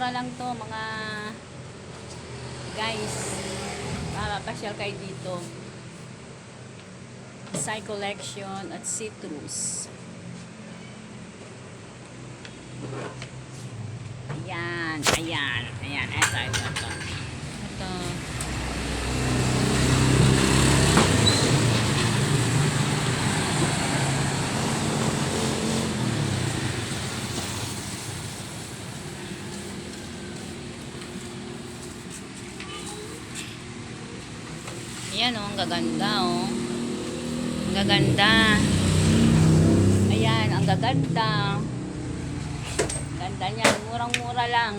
mura lang to mga guys. Papasyal kayo dito. Sai Collection at Citrus. Ayan, ayan, ayan. Ito. Ito. Ayan oh, ang gaganda oh. Ang gaganda. Ayan, ang gaganda. Ganda niyan, murang-mura lang.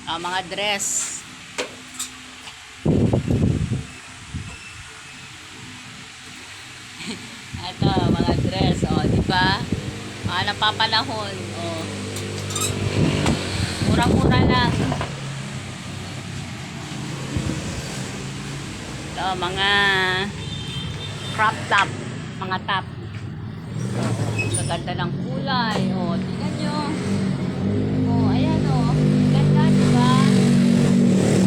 Mga dress. Ito, mga dress oh, di ba? Mga napapanahon oh. Murang-mura lang. Ito, mga crop top, mga top. Maganda ng kulay. O, tingnan nyo. O, ayan o. Ganda, diba?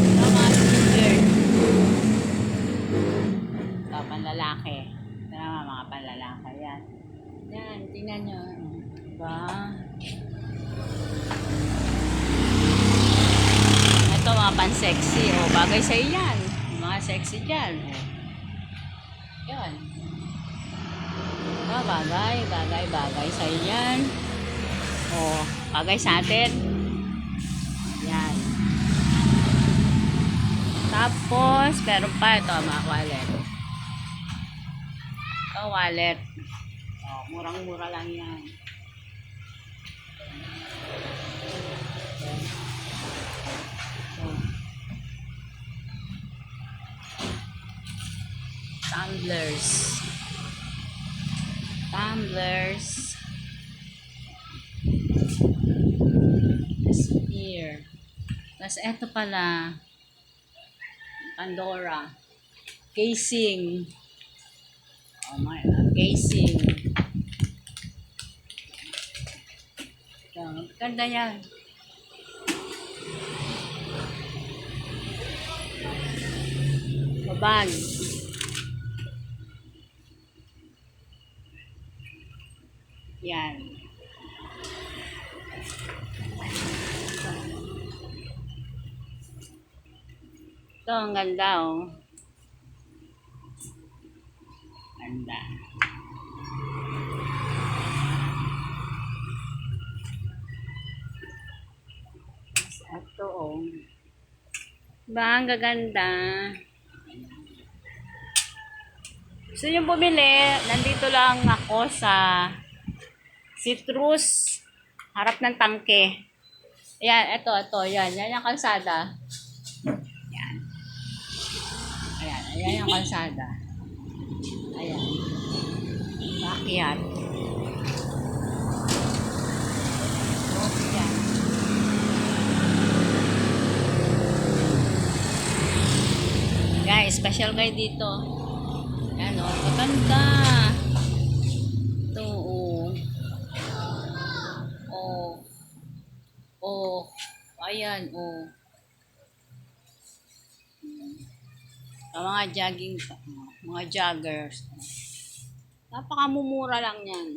Ito, mga t-shirt. Ito, panlalaki. Ito naman, mga panlalaki. Yan. Yan, tingnan nyo. Diba? Ito, mga pan-sexy. O, bagay sa'yo yan. Mga sexy dyan. Yan. Bagay sa'yo yan. O, bagay sa atin. Yan. Tapos, meron pa ito, mga wallet. Ito, wallet. O, murang-mura lang yan. Tumblers. Here. Tapos eto pala. Pandora. Casing. Oh my, casing. Ganda yan. Bag. Yan. Ito, ang ganda, oh. Ganda. Ito, oh. Diba, ang gaganda. Gusto nyo bumili, nandito lang ako sa Citrus, harap ng tangke. Ayan, ito, yan. Yan yung kalsada. Ayan. Ayan yung kalsada. Ayan. Backyard. Ayan. Guys, special guy dito. Ayan o, maganda. Ito o. Ayan o. Mga jogging, mga joggers. Napakamumura lang yan.